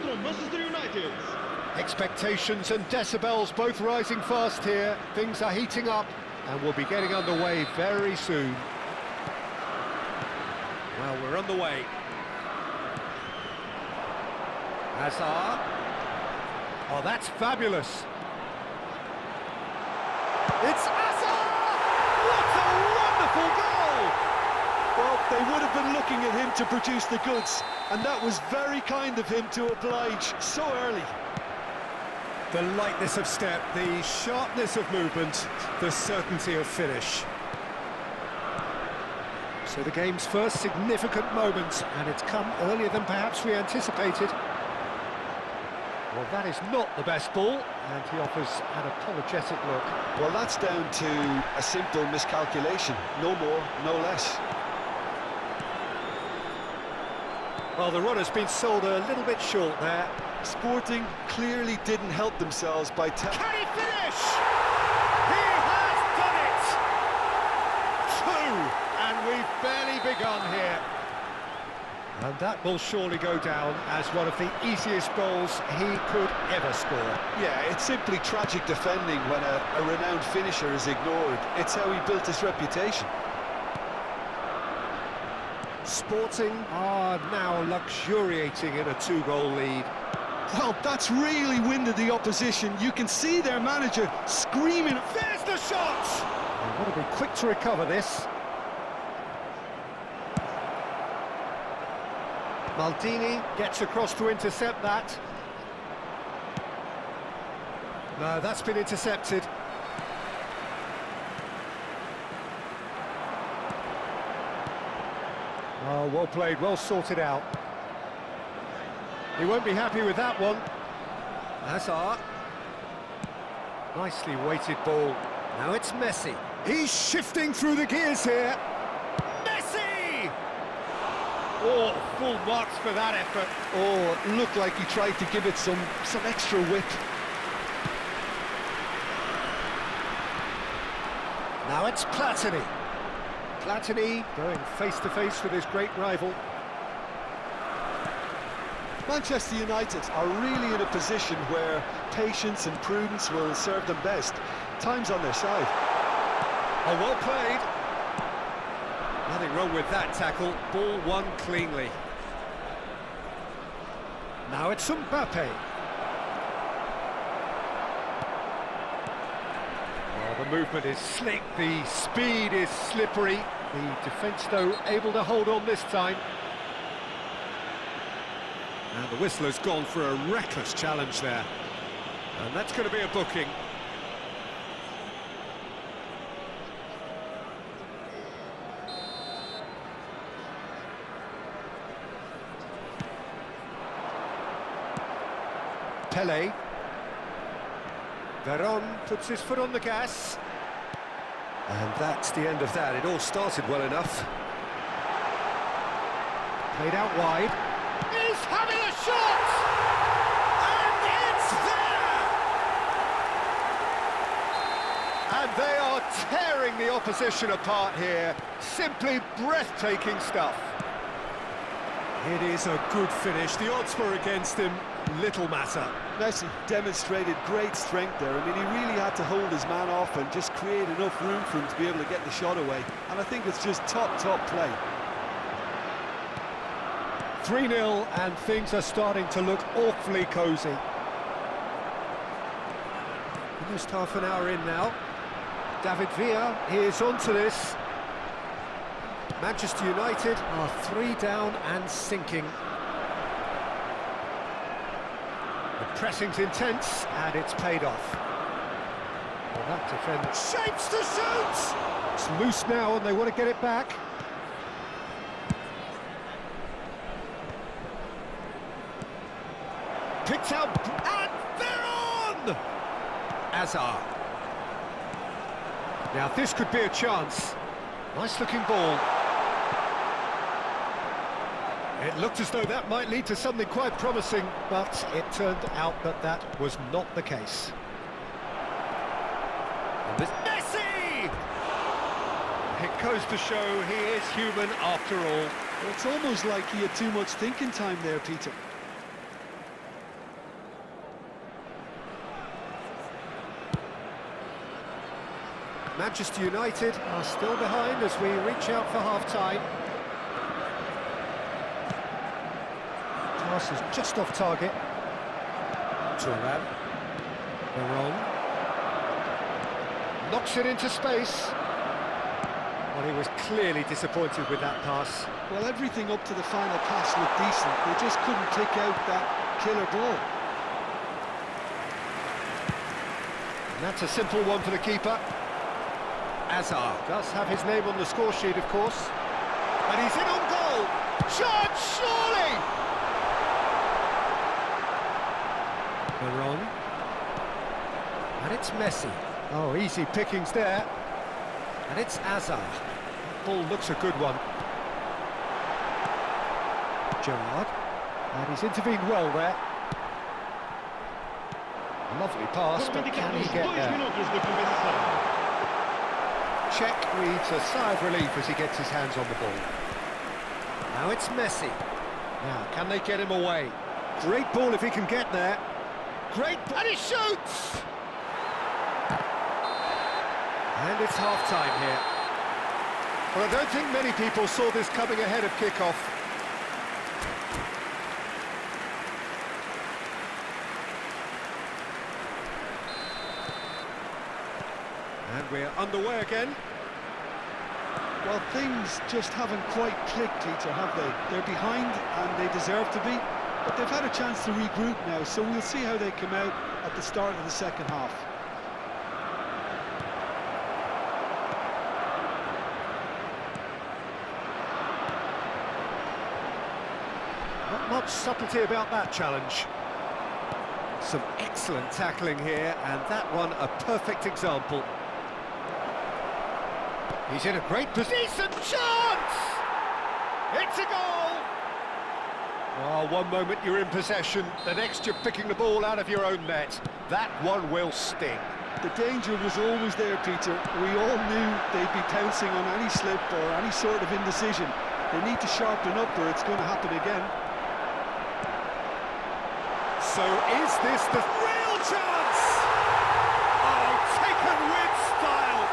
from Manchester United. Expectations and decibels both rising fast here. Things are heating up and we'll be getting underway very soon. Well, we're on the way. Hazard. Oh, that's fabulous. It's Hazard! What a wonderful goal! Well, they would have been looking at him to produce the goods, and that was very kind of him to oblige so early. The lightness of step, the sharpness of movement, the certainty of finish. So the game's first significant moment, and it's come earlier than perhaps we anticipated. Well, that is not the best ball, and he offers an apologetic look. Well, that's down to a simple miscalculation, no more, no less. Well, the run has been sold a little bit short there. Sporting clearly didn't help themselves by... Can he finish? He has done it! Two, and we've barely begun here. And that will surely go down as one of the easiest goals he could ever score. Yeah, it's simply tragic defending when a renowned finisher is ignored. It's how he built his reputation. Sporting are now luxuriating in a two-goal lead. Well, that's really winded the opposition. You can see their manager screaming. There's the shot! They want to be quick to recover this. Maldini gets across to intercept that. No, that's been intercepted. Oh, well played, well sorted out. He won't be happy with that one. Hazard. Nicely weighted ball. Now it's Messi. He's shifting through the gears here. Messi! Oh, full marks for that effort. Oh, it looked like he tried to give it some extra whip. Now it's Platini. Platini going face-to-face with his great rival. Manchester United are really in a position where patience and prudence will serve them best. Time's on their side. Oh, well played. Nothing wrong with that tackle. Ball won cleanly. Now it's Mbappe. Oh, the movement is slick, the speed is slippery. The defence, though, able to hold on this time. And the whistler's gone for a reckless challenge there. And that's going to be a booking. Pele. Veron puts his foot on the gas. And that's the end of that. It all started well enough. Played out wide. He's having a shot! And it's there! And they are tearing the opposition apart here. Simply breathtaking stuff. It is a good finish. The odds were against him. Little matter. Messi demonstrated great strength there. I mean, he really had to hold his man off and just create enough room for him to be able to get the shot away. And I think it's just top play. 3-0, and things are starting to look awfully cosy. Almost half an hour in now. David Villa is onto this. Manchester United are 3 down and sinking. The pressing's intense, and it's paid off. Well, that defender shapes to shoot! It's loose now, and they want to get it back. Picked out, and they're on! Hazard. Now, this could be a chance. Nice-looking ball. It looked as though that might lead to something quite promising, but it turned out that that was not the case. And this Messi! It goes to show he is human after all. It's almost like he had too much thinking time there, Peter. Manchester United are still behind as we reach out for half-time. Pass is just off target. Thuram. Veron. Knocks it into space. Well, he was clearly disappointed with that pass. Well, everything up to the final pass looked decent. They just couldn't kick out that killer ball. And that's a simple one for the keeper. Azar does have his name on the score sheet, of course. And he's in on goal. Shot, surely! Veron. And it's Messi. Oh, easy pickings there. And it's Azar. That ball looks a good one. Gerrard. And he's intervened well there. Lovely pass, but can he get there? Czech breathes a sigh of relief as he gets his hands on the ball. Now it's Messi. Now, can they get him away? Great ball if he can get there. Great, and he shoots! And it's half-time here. Well, I don't think many people saw this coming ahead of kick-off. And we're underway again. Well, things just haven't quite clicked, Peter, have they? They're behind, and they deserve to be. But they've had a chance to regroup now, so we'll see how they come out at the start of the second half. Not much subtlety about that challenge. Some excellent tackling here, and that one a perfect example. He's in a great position. Chance! It's a goal! Oh, one moment you're in possession, the next you're picking the ball out of your own net. That one will sting. The danger was always there, Peter. We all knew they'd be pouncing on any slip or any sort of indecision. They need to sharpen up or it's going to happen again. So is this the real chance? Oh, taken with style!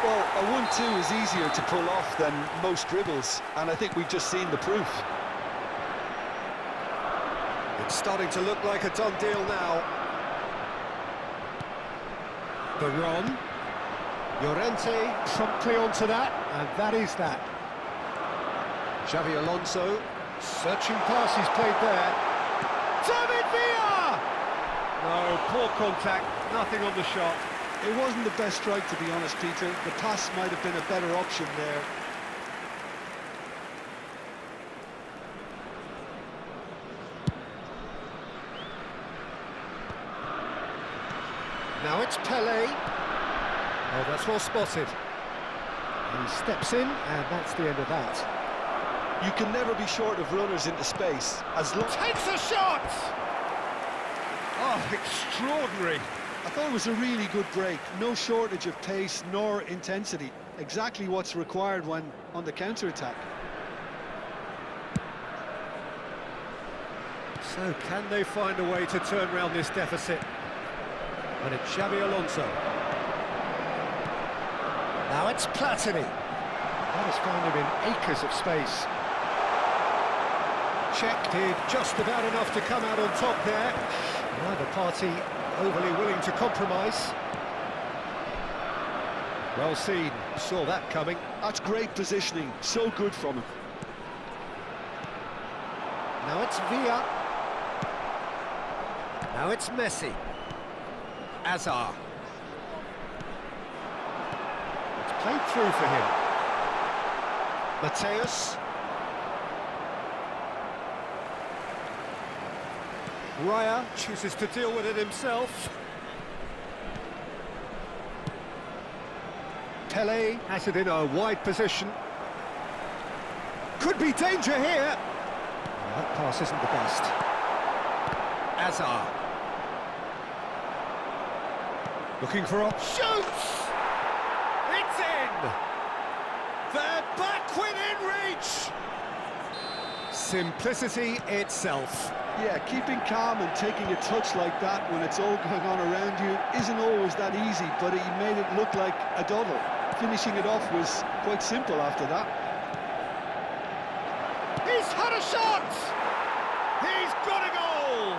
Well, a 1-2 is easier to pull off than most dribbles, and I think we've just seen the proof. It's starting to look like a done deal now. Veron. Llorente promptly onto that, and that is that. Xavi Alonso, searching pass he's played there. David Villa! No, poor contact, nothing on the shot. It wasn't the best strike, to be honest, Peter. The pass might have been a better option there. Now it's Pelé. Oh, that's well spotted. And he steps in, and that's the end of that. You can never be short of runners into space. As long Takes a shot! Oh, extraordinary. I thought it was a really good break. No shortage of pace nor intensity. Exactly what's required when on the counter-attack. So can they find a way to turn around this deficit? And it's Xabi Alonso. Now it's Platini. That has found him in acres of space. Czech did just about enough to come out on top there. Neither party overly willing to compromise. Well seen, saw that coming. That's great positioning, so good from him. Now it's Villa. Now it's Messi. Azar. It's played through for him. Mateus. Raya chooses to deal with it himself. Pelé has it in a wide position. Could be danger here. Oh, that pass isn't the best. Azar. Looking for up. Shoots! It's in! They're back within reach! simplicity itself. Yeah, keeping calm and taking a touch like that when it's all going on around you isn't always that easy, but he made it look like a doddle. Finishing it off was quite simple after that. He's had a shot! He's got a goal!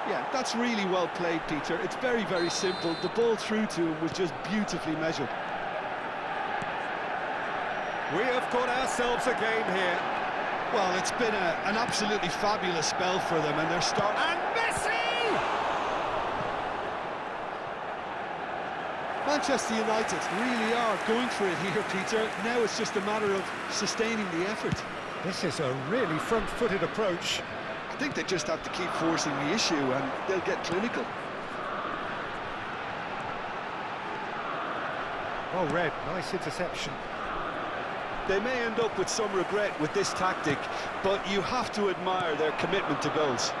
Yeah, that's really well played, Peter. It's very, very simple. The ball through to him was just beautifully measured. We have got ourselves a game here. Well, it's been an absolutely fabulous spell for them, and they're starting... And Messi! Manchester United really are going for it here, Peter. Now it's just a matter of sustaining the effort. This is a really front-footed approach. I think they just have to keep forcing the issue, and they'll get clinical. Well read, nice interception. They may end up with some regret with this tactic, but you have to admire their commitment to goals.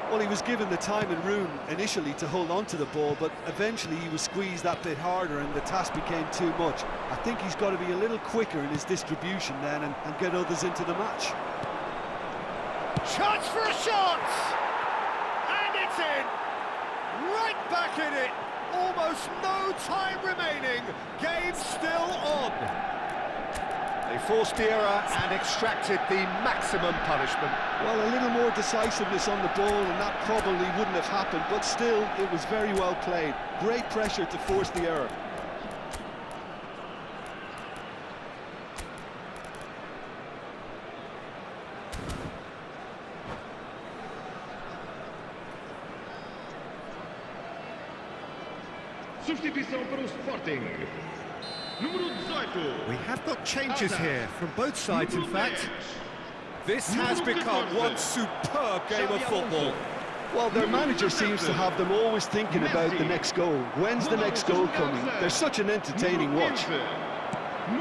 Well, he was given the time and room initially to hold on to the ball, but eventually he was squeezed that bit harder and the task became too much. I think he's got to be a little quicker in his distribution then and get others into the match. Chance for a shot! And it's in! Right back in it! Almost no time remaining. Game still on. They forced the error and extracted the maximum punishment. Well, a little more decisiveness on the ball and that probably wouldn't have happened, but still, it was very well played. Great pressure to force the error. Substituição para o Sporting. Número 18. We have got changes here from both sides, in fact. This has become one superb game of football. Well, their manager seems to have them always thinking about the next goal. When's the next goal coming? They're such an entertaining watch.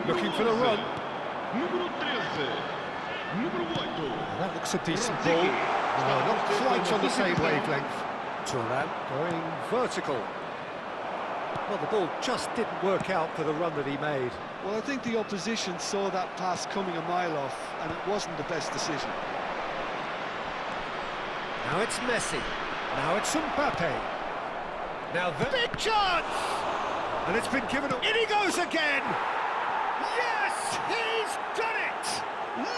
Looking for the run. Número 13. Número 8. That looks a decent ball. No, not quite on the same wavelength. Thuram going vertical. Well, the ball just didn't work out for the run that he made. Well, I think the opposition saw that pass coming a mile off, and it wasn't the best decision. Now it's Messi. Now it's Mbappe. Now the big chance! And it's been given up. In he goes again! Yes, he's done it!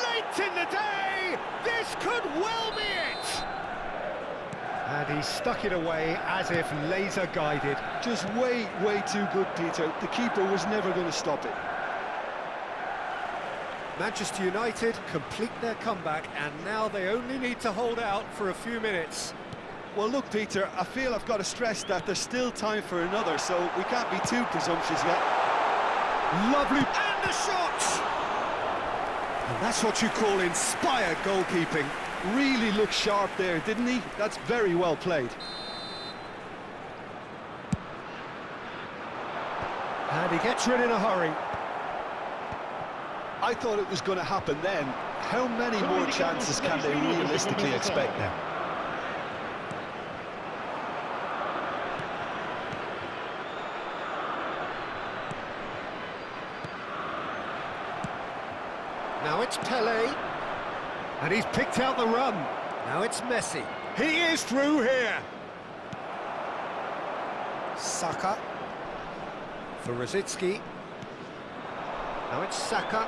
Late in the day, this could well be it! And he stuck it away as if laser-guided. Just way, way too good, Peter. The keeper was never going to stop it. Manchester United complete their comeback, and now they only need to hold out for a few minutes. Well, look, Peter, I feel I've got to stress that there's still time for another, so we can't be too presumptuous yet. Lovely, and the shot! And that's what you call inspired goalkeeping. Really looked sharp there, didn't he? That's very well played. And he gets rid in a hurry. I thought it was going to happen then. How many more chances can they realistically expect now? Now it's Pelé. And he's picked out the run. Now it's Messi. He is through here. Saka. For Rosicki. Now it's Saka.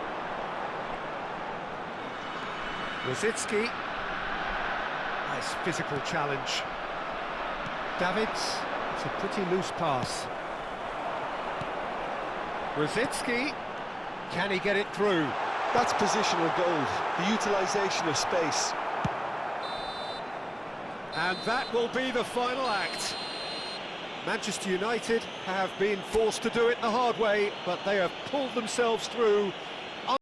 Rosicki. Nice physical challenge. Davids. It's a pretty loose pass. Rosicki. Can he get it through? That's positional gold, the utilisation of space. And that will be the final act. Manchester United have been forced to do it the hard way, but they have pulled themselves through